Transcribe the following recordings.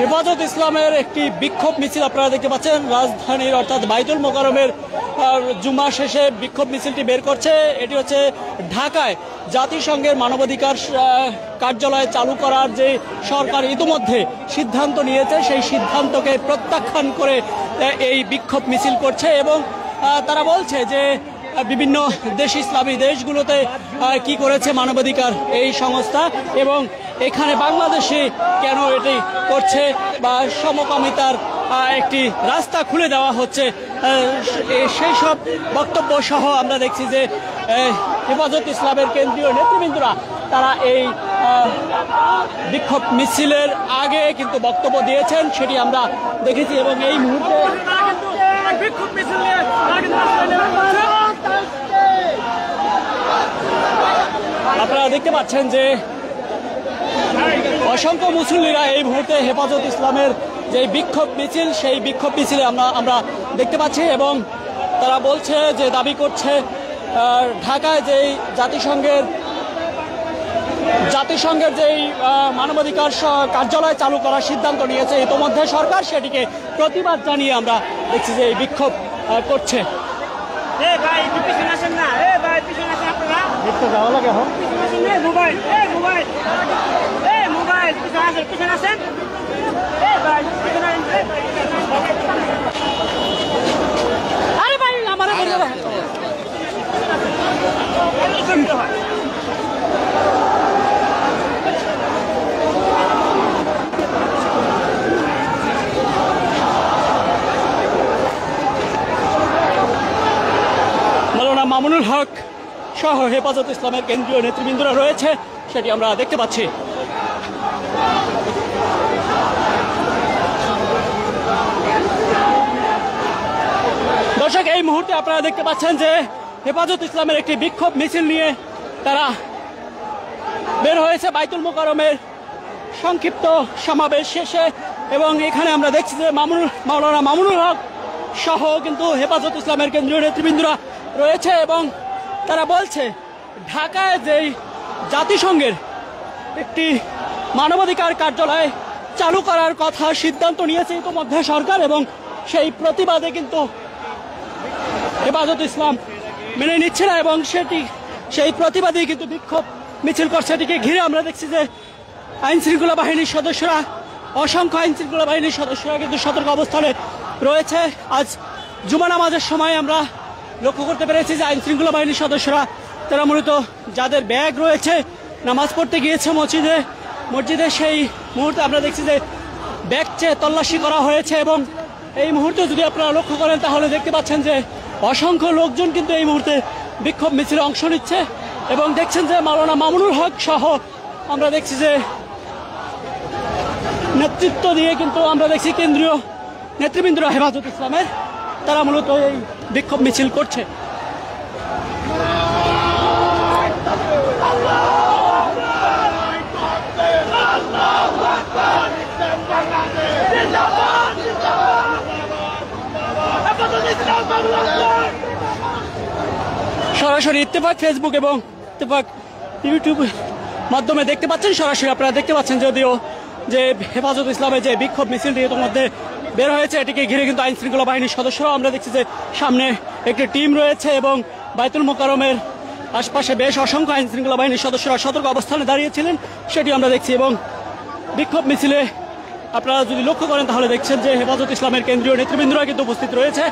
হেফাজত ইসলামের একটি বিক্ষোভ মিছিল আপনারা দেখতে পাচ্ছেন রাজধানীর অর্থাৎ বাইতুল মোকাররমের জুমা শেষে বিক্ষোভ মিছিলটি বের করছে। এটি হচ্ছে ঢাকায় জাতিসংঘের মানবাধিকার কার্যালয় চালু করার যে সরকার ইতিমধ্যে সিদ্ধান্ত নিয়েছে সেই সিদ্ধান্তকে প্রত্যাখ্যান করে এই বিক্ষোভ মিছিল করছে এবং তারা বলছে যে বিভিন্ন দেশ ইসলামী দেশগুলোতে কি করেছে মানবাধিকার এই সংস্থা এবং এখানে বাংলাদেশে কেন এটি করছে বা সমকামিতার একটি রাস্তা খুলে দেওয়া হচ্ছে সেই সব বক্তব্য সহ আমরা দেখছি যে হেফাজত ইসলামের কেন্দ্রীয় নেতৃবৃন্দরা তারা এই বিক্ষোভ মিছিলের আগে কিন্তু বক্তব্য দিয়েছেন সেটি আমরা দেখেছি এবং এই মুহূর্তে আপনারা দেখতে পাচ্ছেন যে অসংখ্য মুসল্লিরা এই মুহূর্তে হেফাজত ইসলামের যে বিক্ষোভ মিছিল সেই বিক্ষোভ মিছিলে আমরা দেখতে পাচ্ছি এবং তারা বলছে যে দাবি করছে ঢাকায় যেই জাতিসংঘের যেই মানবাধিকার কার্যালয় চালু করার সিদ্ধান্ত নিয়েছে ইতোমধ্যে সরকার সেটিকে প্রতিবাদ জানিয়ে আমরা দেখছি যে এই বিক্ষোভ করছে। মামুনুল হক সহ হেফাজত ইসলামের কেন্দ্রীয় নেতৃবৃন্দরা রয়েছে সেটি আমরা দেখতে পাচ্ছি। দর্শক এই মুহূর্তে আপনারা দেখতে পাচ্ছেন যে হেফাজত ইসলামের একটি বিক্ষোভ মিছিল নিয়ে তারা বের হয়েছে বাইতুল মোকাররমের সংক্ষিপ্ত সমাবেশ শেষে এবং এখানে আমরা দেখছি যে মাওলানা মামুনুল হক সহ কিন্তু হেফাজত ইসলামের কেন্দ্রীয় নেতৃবৃন্দরা রয়েছে এবং তারা বলছে ঢাকায় যেই জাতিসংঘের একটি মানবাধিকার কার্যালয় চালু করার কথা সিদ্ধান্ত নিয়েছে ইতিমধ্যে সরকার এবং সেই প্রতিবাদে কিন্তু হেফাজত ইসলাম মেনে নিচ্ছে না এবং সেই প্রতিবাদেই কিন্তু বিক্ষোভ মিছিল করছে। এটিকে ঘিরে আমরা দেখছি যে আইন শৃঙ্খলা বাহিনীর সদস্যরা অসংখ্য আইন শৃঙ্খলা বাহিনীর সদস্যরা কিন্তু সতর্ক অবস্থানে রয়েছে। আজ জুমা নামাজের সময় আমরা লক্ষ্য করতে পেরেছি যে আইন শৃঙ্খলা বাহিনীর সদস্যরা তারা মূলত যাদের ব্যাগ রয়েছে নামাজ পড়তে গিয়েছে মসজিদে সেই মুহূর্তে আমরা দেখছি যে ব্যাগ চেয়ে তল্লাশি করা হয়েছে এবং এই মুহূর্তে যদি আপনারা লক্ষ্য করেন তাহলে দেখতে পাচ্ছেন যে অসংখ্য লোকজন কিন্তু এই মুহূর্তে বিক্ষোভ মিছিলে অংশ নিচ্ছে এবং দেখছেন যে মাওলানা মামুনুল হক সহ আমরা দেখছি যে নেতৃত্ব দিয়ে কিন্তু আমরা দেখছি কেন্দ্রীয় নেতৃবৃন্দরা হেফাজত ইসলামের তারা মূলত এই বিক্ষোভ মিছিল করছে। সরাসরি ইত্তেফাক ফেসবুক এবং ইত্তেফাক ইউটিউব মাধ্যমে দেখতে পাচ্ছেন সরাসরি আপনারা দেখতে পাচ্ছেন যদিও যে হেফাজত ইসলামের যে বিক্ষোভ মিছিলটি ইতিমধ্যে বের হয়েছে এটিকে ঘিরে কিন্তু আইন শৃঙ্খলা বাহিনীর সদস্যরাও আমরা দেখছি যে সামনে একটি টিম রয়েছে এবং বাইতুল মোকাররমের আশপাশে বেশ অসংখ্য আইন শৃঙ্খলা বাহিনীর সদস্যরা সতর্ক অবস্থানে দাঁড়িয়েছিলেন সেটি আমরা দেখছি এবং বিক্ষোভ মিছিলে আপনারা যদি লক্ষ্য করেন তাহলে দেখছেন যে হেফাজত ইসলামের কেন্দ্রীয় নেতৃবৃন্দরা কিন্তু উপস্থিত রয়েছে।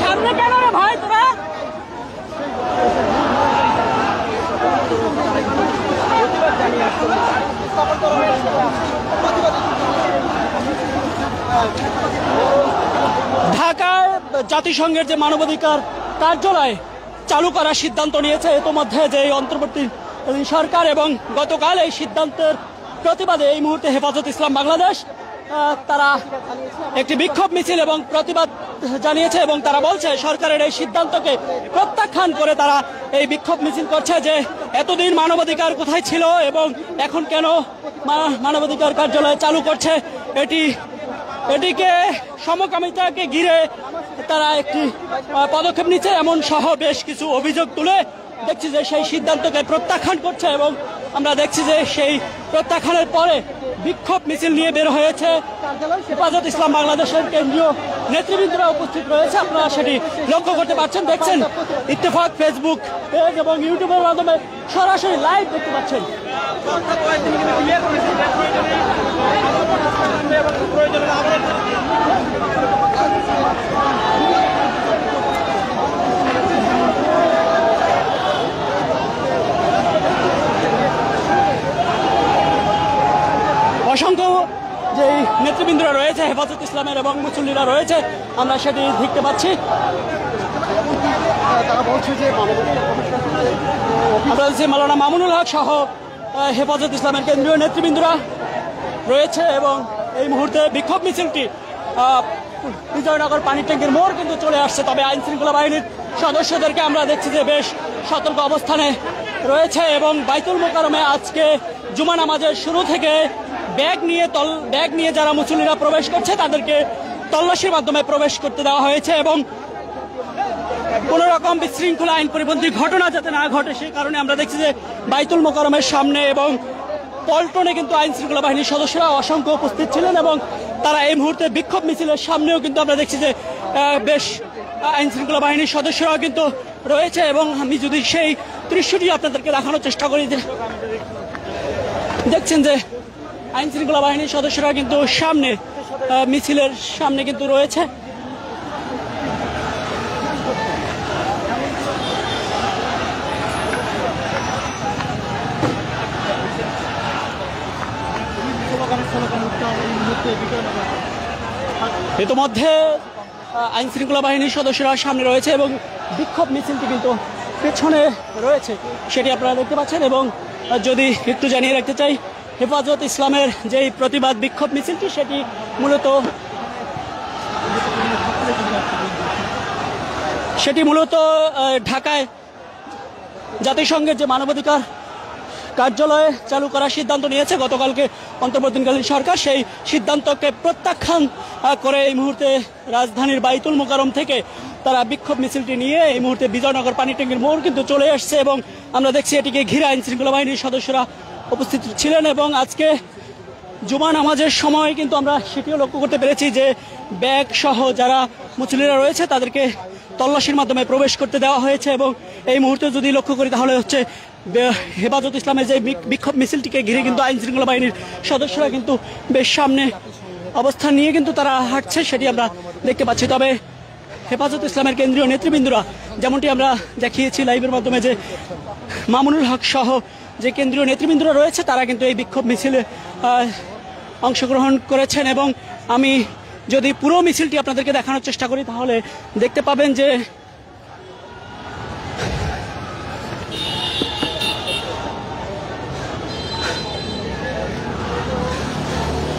সামনে কেন রে ভাই তোরা ঢাকায় জাতিসংঘের যে মানবাধিকার কার্যালয় চালু করার সিদ্ধান্ত নিয়েছে ইতোমধ্যে যে অন্তর্বর্তী সরকার এবং গতকাল এই সিদ্ধান্তের প্রতিবাদে এই মুহূর্তে হেফাজত ইসলাম বাংলাদেশ তারা একটি বিক্ষোভ মিছিল এবং প্রতিবাদ জানিয়েছে এবং তারা বলছে সরকারের এই সিদ্ধান্তকে প্রত্যাখ্যান করে তারা এই বিক্ষোভ মিছিল করছে যে এতদিন মানবাধিকার কোথায় ছিল এবং এখন কেন মানবাধিকার কার্যালয় চালু করছে। এটিকে সমকামিতাকে ঘিরে তারা একটি পদক্ষেপ নিচ্ছে এমন সহ বেশ কিছু অভিযোগ তুলে দেখছি যে সেই সিদ্ধান্তকে প্রত্যাখ্যান করছে এবং আমরা দেখছি যে সেই প্রত্যাখ্যানের পরে বিক্ষোভ মিছিল নিয়ে বের হয়েছে হেফাজত ইসলাম বাংলাদেশের কেন্দ্রীয় নেতৃবৃন্দরা উপস্থিত রয়েছে। আপনারা সেটি লক্ষ্য করতে পারছেন, দেখছেন ইত্তেফাক ফেসবুক পেজ এবং ইউটিউবের মাধ্যমে সরাসরি লাইভ দেখতে পাচ্ছেন। অসংখ্য যে নেতৃবৃন্দরা রয়েছে হেফাজত ইসলামের এবং মুসল্লিরা রয়েছে আমরা সেটি দেখতে পাচ্ছি। আমরা মাওলানা মামুনুল হক সহ হেফাজত ইসলামের কেন্দ্রীয় নেতৃবৃন্দরা রয়েছে এবং এই মুহূর্তে বিক্ষোভ মিছিলটি বিজয়নগর পানির ট্যাঙ্কির মোড় কিন্তু চলে আসছে। তবে আইন শৃঙ্খলা বাহিনীর সদস্যদেরকে আমরা দেখছি যে বেশ সতর্ক অবস্থানে রয়েছে এবং বাইতুল মোকাররমে আজকে জুমা নামাজের শুরু থেকে ব্যাগ নিয়ে যারা মুসল্লিরা প্রবেশ করছে তাদেরকে তল্লাশির মাধ্যমে প্রবেশ করতে দেওয়া হয়েছে এবং কোন রকম বিশৃঙ্খলা আইন পরিপন্থী ঘটনা যাতে না ঘটে সেই কারণে আমরা দেখছি যে বাইতুল মোকাররমের সামনে এবং পল্টনে কিন্তু আইন শৃঙ্খলা বাহিনীর সদস্যরা অসংখ্য উপস্থিত ছিলেন এবং তারা এই মুহূর্তে বিক্ষোভ মিছিলের সামনেও কিন্তু আমরা দেখছি যে বেশ আইন শৃঙ্খলা বাহিনীর সদস্যরাও কিন্তু রয়েছে এবং আমি যদি সেই দৃশ্যটি আপনাদেরকে দেখানোর চেষ্টা করি যে দেখছেন যে আইন শৃঙ্খলা বাহিনীর সদস্যরা কিন্তু সামনে মিছিলের সামনে কিন্তু রয়েছে। ইতিমধ্যে আইন শৃঙ্খলা বাহিনীর সদস্যরা সামনে রয়েছে এবং বিক্ষোভ মিছিলটি কিন্তু পেছনে রয়েছে সেটি আপনারা দেখতে পাচ্ছেন। এবং যদি একটু জানিয়ে রাখতে চাই হেফাজত ইসলামের যেই প্রতিবাদ বিক্ষোভ মিছিলটি সেটি মূলত ঢাকায় জাতিসংঘের যে মানবাধিকার কার্যালয়ে চালু করার সিদ্ধান্ত নিয়েছে গতকালকে অন্তর্বর্তীকালীন সরকার, সেই সিদ্ধান্তকে প্রত্যাখ্যান করে এই মুহূর্তে রাজধানীর বাইতুল মোকাররম থেকে তারা বিক্ষোভ মিছিলটি নিয়ে এই মুহূর্তে বিজয়নগর পানি ট্যাঙ্কির মোড় কিন্তু চলে আসছে এবং আমরা দেখছি এটিকে ঘিরে আইন শৃঙ্খলা বাহিনীর সদস্যরা উপস্থিত ছিলেন এবং আজকে জুমা নামাজের সময় কিন্তু আমরা সেটিও লক্ষ্য করতে পেরেছি যে ব্যাগ সহ যারা মুসল্লিরা রয়েছে তাদেরকে তল্লাশির মাধ্যমে প্রবেশ করতে দেওয়া হয়েছে এবং এই মুহূর্তে যদি লক্ষ্য করি তাহলে হচ্ছে হেফাজত ইসলামের যে বিক্ষোভ মিছিলটিকে ঘিরে কিন্তু আইন শৃঙ্খলা বাহিনীর সদস্যরা কিন্তু বেশ সামনে অবস্থান নিয়ে কিন্তু তারা হাঁটছে সেটি আমরা দেখতে পাচ্ছি। তবে হেফাজত ইসলামের কেন্দ্রীয় নেতৃবৃন্দরা যেমনটি আমরা দেখিয়েছি লাইভের মাধ্যমে যে মামুনুল হক সহ যে কেন্দ্রীয় নেতৃবৃন্দরা রয়েছে তারা কিন্তু এই বিক্ষোভ মিছিলে অংশগ্রহণ করেছেন এবং আমি যদি পুরো মিছিলটি আপনাদেরকে দেখানোর চেষ্টা করি তাহলে দেখতে পাবেন যে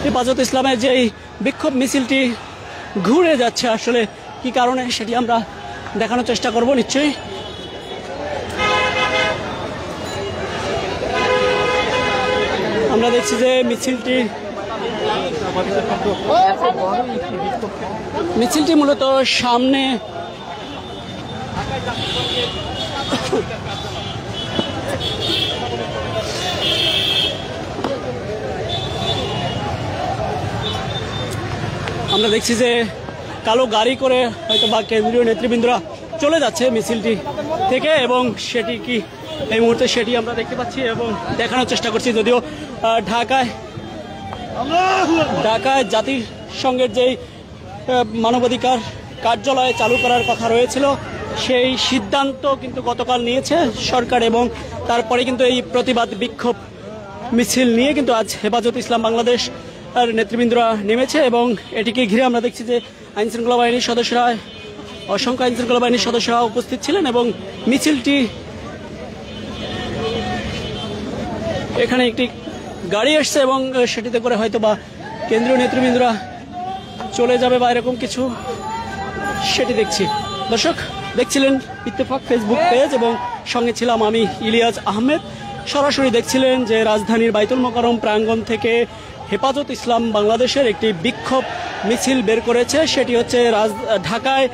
হেফাজত ইসলামের যে বিক্ষোভ মিছিলটি ঘুরে যাচ্ছে আসলে কি কারণে সেটি আমরা দেখানোর চেষ্টা করব নিশ্চয়ই। আমরা দেখছি যে মিছিলটি মূলত সামনে আমরা দেখছি যে কালো গাড়ি করে হয়তো বা কেন্দ্রীয় নেতৃবৃন্দরা চলে যাচ্ছে মিছিলটি থেকে এবং সেটি কি এই মুহূর্তে সেটি আমরা দেখতে পাচ্ছি এবং দেখানোর চেষ্টা করছি। যদিও ঢাকায় জাতিসংঘের যেই মানবাধিকার কার্যালয় চালু করার কথা রয়েছিল সেই সিদ্ধান্ত কিন্তু গতকাল নিয়েছে সরকার এবং তারপরে কিন্তু এই প্রতিবাদ বিক্ষোভ মিছিল নিয়ে কিন্তু আজ হেফাজত ইসলাম বাংলাদেশ আর নেতৃবৃন্দরা নেমেছে এবং এটিকে ঘিরে আমরা দেখছি যে আইন শৃঙ্খলা বাহিনীর সদস্যরা অসংখ্য আইন শৃঙ্খলা বাহিনীর সদস্যরা উপস্থিত ছিলেন এবং মিছিলটি এখানে একটি গাড়ি আসছে এবং সেটিতে করে হয়তো বা কেন্দ্রীয় নেতৃবৃন্দরা চলে যাবে বা এরকম কিছু, সেটি দেখছি। দর্শক দেখছিলেন ইত্তেফাক ফেসবুক পেজ এবং সঙ্গে ছিলাম আমি ইলিয়াস আহমেদ। সরাসরি দেখছিলেন যে রাজধানীর বাইতুল মোকাররম প্রাঙ্গণ থেকে হেফাজত ইসলাম বাংলাদেশের একটি বিক্ষোভ মিছিল বের করেছে। সেটি হচ্ছে ঢাকায়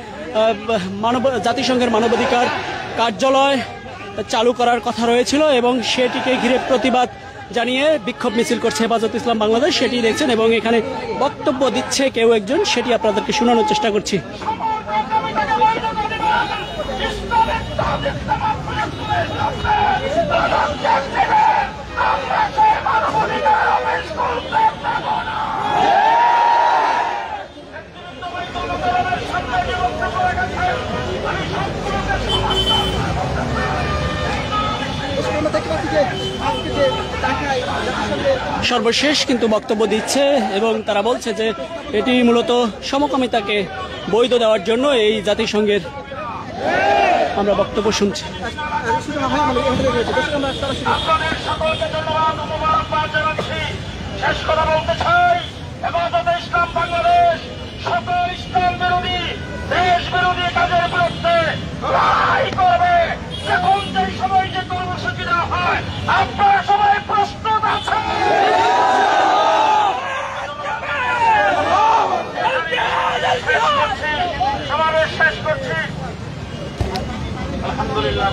জাতিসংঘের মানবাধিকার কার্যালয় চালু করার কথা রয়েছিল এবং সেটিকে ঘিরে প্রতিবাদ জানিয়ে বিক্ষোভ মিছিল করছে হেফাজত ইসলাম বাংলাদেশ, সেটি দেখছেন। এবং এখানে বক্তব্য দিচ্ছে কেউ একজন, সেটি আপনাদেরকে শোনানোর চেষ্টা করছি। সর্বশেষ কিন্তু বক্তব্য দিচ্ছে এবং তারা বলছে যে এটি মূলত সমকামিতাকে বৈধ দেওয়ার জন্য এই জাতিসংঘের আমরা বক্তব্য শুনছি। শেষ কথা বলতে চাই, হেফাজত ইসলাম বাংলাদেশ সকল ইসলাম বিরোধী দেশ বিরোধী কাজের বিরুদ্ধে লড়াই করবে। এখন যে সময় যে কর্মসূচি দেওয়া হয়, আপনারা সবাই প্রস্তুত আছেন? সমাবেশ শেষ করছি। আলহামদুলিল্লাহ।